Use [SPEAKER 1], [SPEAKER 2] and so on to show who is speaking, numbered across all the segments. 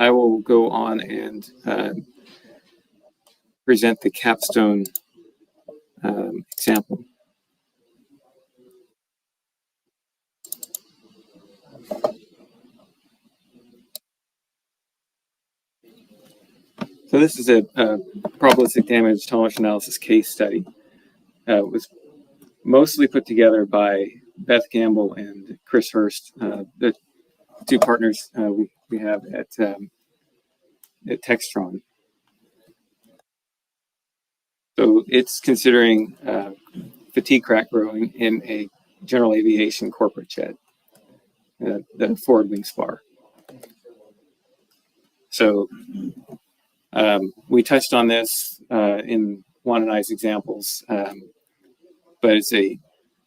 [SPEAKER 1] I will go on and present the Capstone example. So this is a probabilistic damage tolerance analysis case study. It was mostly put together by Beth Gamble and Chris Hurst, the two partners we have at Textron. So it's considering fatigue crack growing in a general aviation corporate jet, the forward wing spar. So we touched on this in Juan and I's examples, but it's a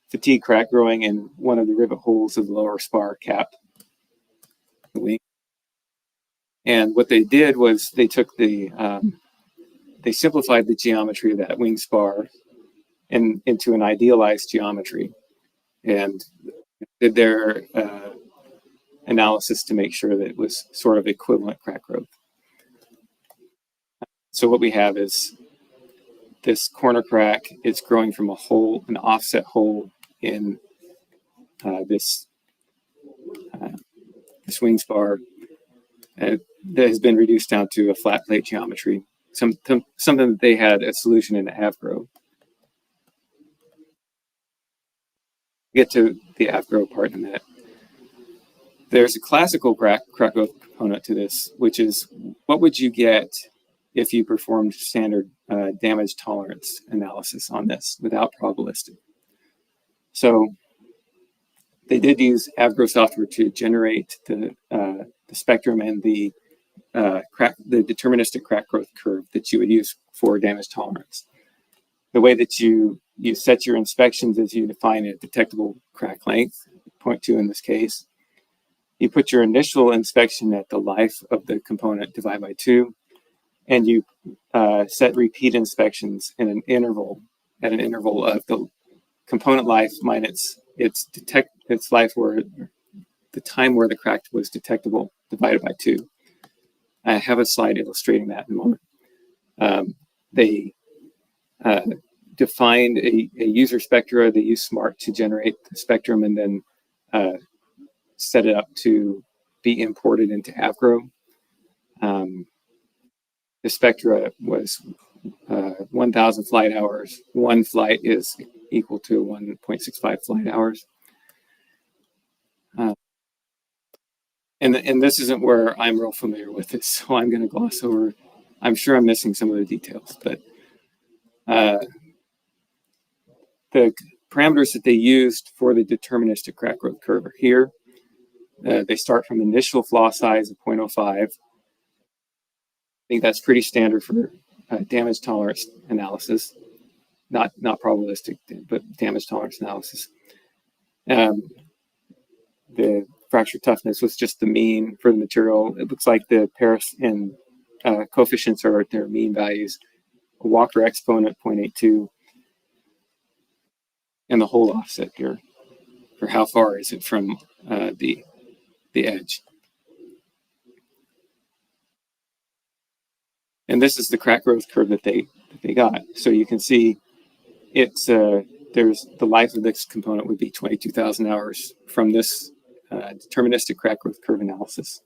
[SPEAKER 1] fatigue crack growing in one of the rivet holes of the lower spar cap wing. And what they did was they took they simplified the geometry of that wing spar into an idealized geometry, and did their analysis to make sure that it was sort of equivalent crack growth. So what we have is this corner crack. It's growing from a hole, an offset hole in this wing spar that has been reduced down to a flat plate geometry. Something that they had a solution in HyperGrow. Get to the HyperGrow part in a minute. There's a classical crack growth component to this, which is what would you get if you performed standard damage tolerance analysis on this without probabilistic. So they did use HyperGrow software to generate the spectrum and the deterministic crack growth curve that you would use for damage tolerance. The way that you set your inspections is you define a detectable crack length, 0.2 in this case. You put your initial inspection at the life of the component divided by 2, and you set repeat inspections in an interval of the component life minus its life where the time where the crack was detectable divided by 2. I have a slide illustrating that in a moment. They defined a user spectra. They used SMART to generate the spectrum and then set it up to be imported into HyperGrow. The spectra was 1,000 flight hours. One flight is equal to 1.65 flight hours. And this isn't where I'm real familiar with this, so I'm going to gloss over. I'm sure I'm missing some of the details, but the parameters that they used for the deterministic crack growth curve are here. They start from initial flaw size of 0.05. I think that's pretty standard for damage tolerance analysis, not probabilistic, but damage tolerance analysis. The fracture toughness was just the mean for the material. It looks like the Paris and coefficients are at their mean values. A Walker exponent 0.82, and the hole offset here for how far is it from the edge. And this is the crack growth curve that they got. So you can see it's there's the life of this component would be 22,000 hours from this deterministic crack growth curve analysis.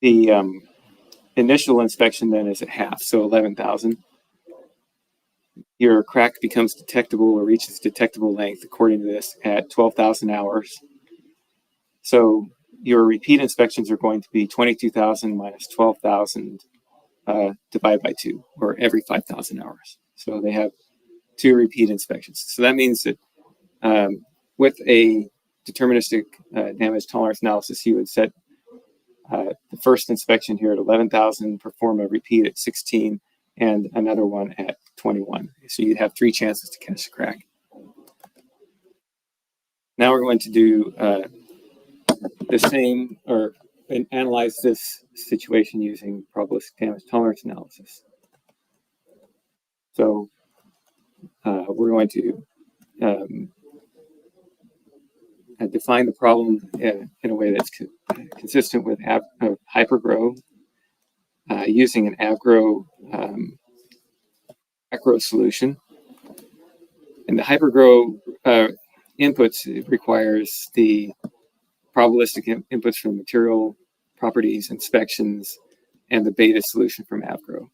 [SPEAKER 1] The initial inspection then is at half, so 11,000. Your crack becomes detectable or reaches detectable length according to this at 12,000 hours. So your repeat inspections are going to be 22,000 minus 12,000 divided by 2, or every 5,000 hours. So they have 2 repeat inspections. So that means that with a deterministic damage tolerance analysis, you would set the first inspection here at 11,000, perform a repeat at 16, and another one at 21. So you'd have 3 chances to catch the crack. Now we're going to do the same, or analyze this situation using probabilistic damage tolerance analysis. So we're going to define the problem in a way that's consistent with HyperGrow, using an AvGrow macro solution. And the HyperGrow inputs requires the probabilistic inputs from material properties, inspections, and the beta solution from AvGrow,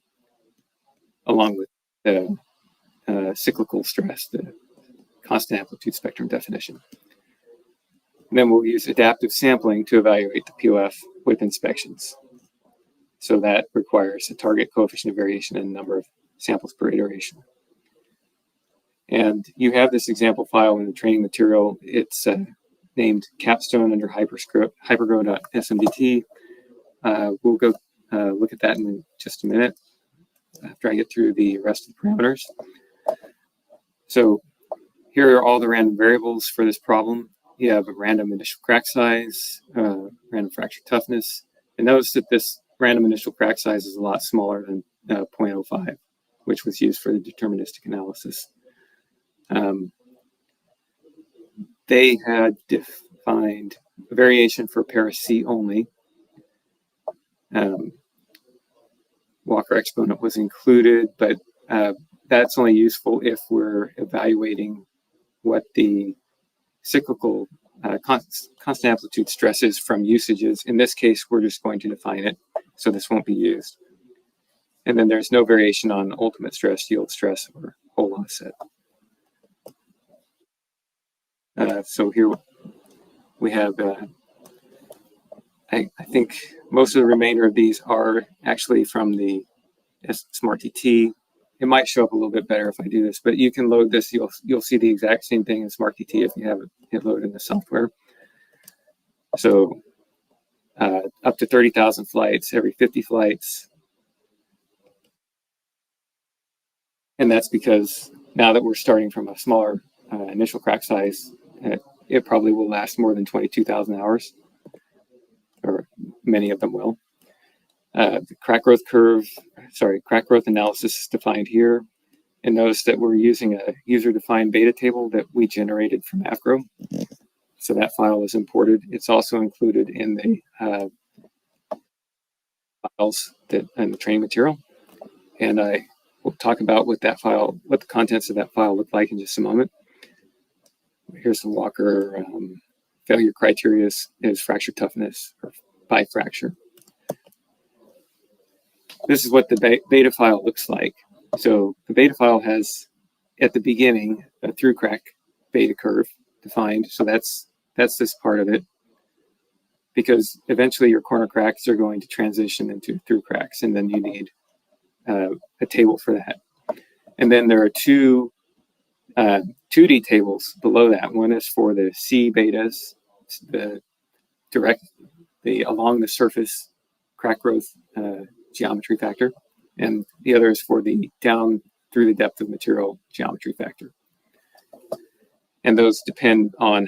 [SPEAKER 1] along with the cyclical stress, the constant amplitude spectrum definition. And then we'll use adaptive sampling to evaluate the POF with inspections. So that requires a target coefficient of variation and number of samples per iteration. And you have this example file in the training material. It's named Capstone under hypergrow.smdt. We'll go look at that in just a minute after I get through the rest of the parameters. So here are all the random variables for this problem. You have a random initial crack size, random fracture toughness, and notice that this random initial crack size is a lot smaller than 0.05, which was used for the deterministic analysis. They had defined a variation for pair C only. Walker exponent was included, but that's only useful if we're evaluating what the cyclical constant amplitude stress is from usages. In this case, we're just going to define it, so this won't be used. And then there's no variation on ultimate stress, yield stress, or hole offset. So here we have, I think most of the remainder of these are actually from the SmartTT. It might show up a little bit better if I do this, but you can load this. You'll see the exact same thing in SmartTT if you have it loaded in the software. So up to 30,000 flights, every 50 flights. And that's because now that we're starting from a smaller initial crack size, it probably will last more than 22,000 hours, or many of them will. The crack growth analysis is defined here. And notice that we're using a user-defined beta table that we generated from AvGrow. So that file is imported. It's also included in the files in the training material. And I will talk about what the contents of that file look like in just a moment. Here's the Walker failure criteria is fracture toughness or by fracture. This is what the beta file looks like. So the beta file has, at the beginning, a through crack beta curve defined. So that's this part of it, because eventually your corner cracks are going to transition into through cracks, and then you need a table for that. And then there are two 2D tables below that. One is for the C betas, along the surface crack growth geometry factor, and the other is for the down through the depth of material geometry factor. And those depend on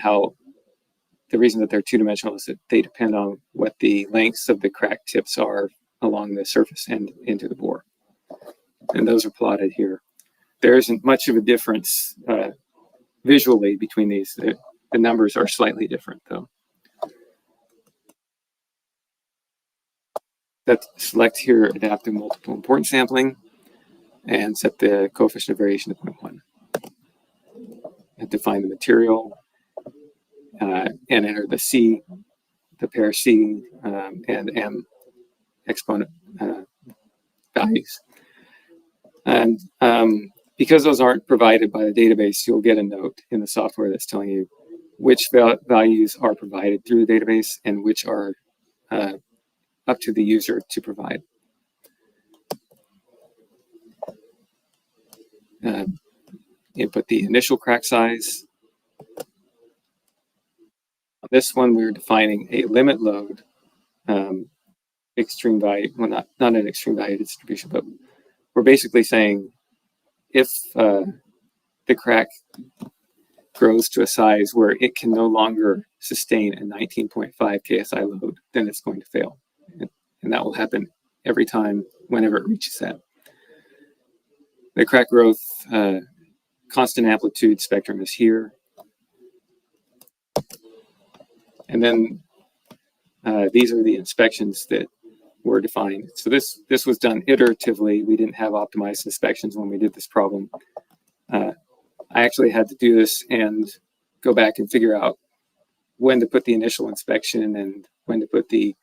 [SPEAKER 1] the reason that they're two-dimensional is that they depend on what the lengths of the crack tips are along the surface and into the bore. And those are plotted here. There isn't much of a difference visually between these. The numbers are slightly different, though. Select here adaptive multiple importance sampling and set the coefficient of variation to 0.1. And define the material and enter the C, the pair C and M exponent values. And because those aren't provided by the database, you'll get a note in the software that's telling you which values are provided through the database and which are up to the user to provide. Input the initial crack size. On this one, we're defining a limit load, extreme value, well, not an extreme value distribution, but we're basically saying if the crack grows to a size where it can no longer sustain a 19.5 KSI load, then it's going to fail. And that will happen every time, whenever it reaches that. The crack growth constant amplitude spectrum is here. And then these are the inspections that were defined. So this was done iteratively. We didn't have optimized inspections when we did this problem. I actually had to do this and go back and figure out when to put the initial inspection and when to put the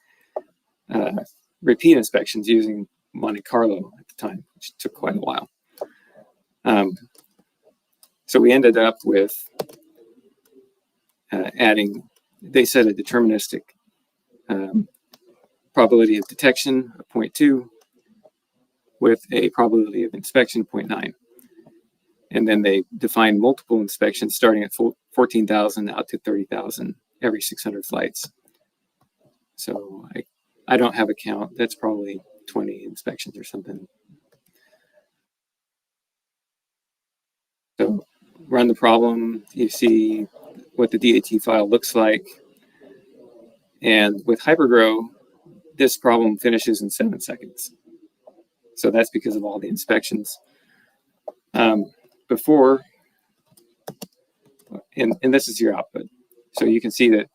[SPEAKER 1] repeat inspections using Monte Carlo at the time, which took quite a while. So we ended up with adding, they said, a deterministic probability of detection of 0.2 with a probability of inspection of 0.9. And then they defined multiple inspections starting at 14,000 out to 30,000 every 600 flights. So I don't have a count. That's probably 20 inspections or something. So run the problem. You see what the DAT file looks like. And with HyperGrow, this problem finishes in 7 seconds. So that's because of all the inspections. Before, and this is your output. So you can see that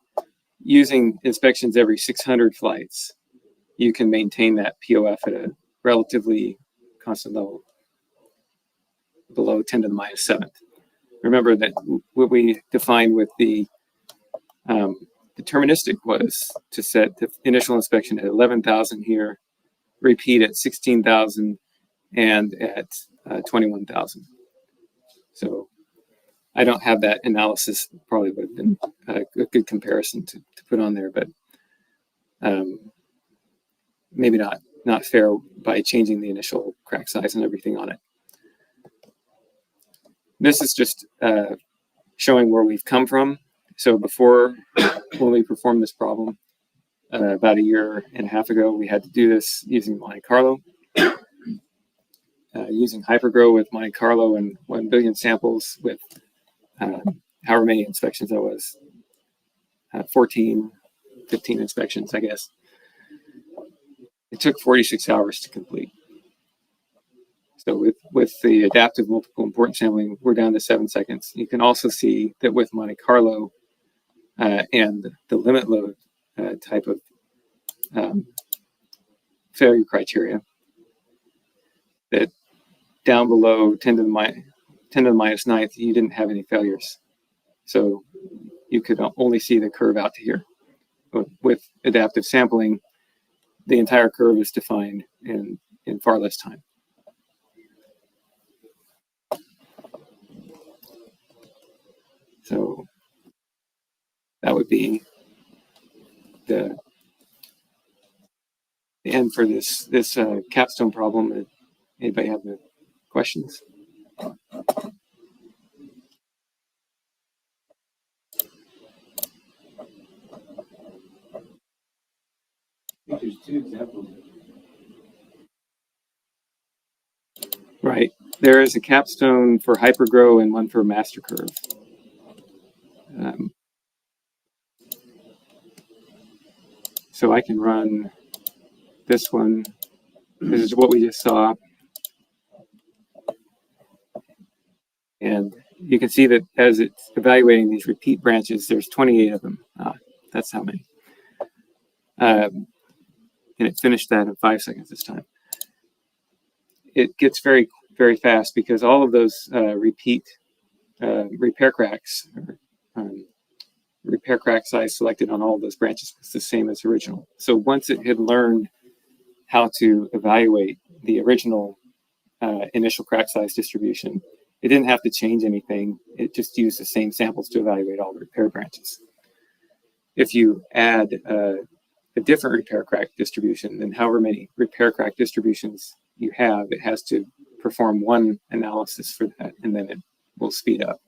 [SPEAKER 1] using inspections every 600 flights, you can maintain that POF at a relatively constant level, below 10 to the minus 7th. Remember that what we defined with the deterministic was to set the initial inspection at 11,000 here, repeat at 16,000, and at 21,000. So I don't have that analysis. Probably would have been a good comparison to put on there, but maybe not fair by changing the initial crack size and everything on it. This is just showing where we've come from. So before, when we performed this problem, about a year and a half ago, we had to do this using Monte Carlo. Using HyperGrow with Monte Carlo and 1 billion samples with however many inspections that was, 14, 15 inspections, I guess. It took 46 hours to complete. So with the adaptive multiple importance sampling, we're down to 7 seconds. You can also see that with Monte Carlo and the limit load type of failure criteria, that down below 10 to the minus 9th, you didn't have any failures. So you could only see the curve out to here. But with adaptive sampling, the entire curve is defined in far less time. So that would be the end for this capstone problem. Anybody have any questions?
[SPEAKER 2] I think there's 2 examples.
[SPEAKER 1] Right. There is a capstone for HyperGrow and one for MasterCurve. So I can run this one. This is what we just saw. And you can see that as it's evaluating these repeat branches, there's 28 of them. That's how many. And it finished that in 5 seconds this time. It gets very, very fast because all of those repeat repair cracks, repair crack size selected on all of those branches was the same as original. So once it had learned how to evaluate the original initial crack size distribution, it didn't have to change anything. It just used the same samples to evaluate all the repair branches. If you add a different repair crack distribution, then however many repair crack distributions you have, it has to perform one analysis for that, and then it will speed up.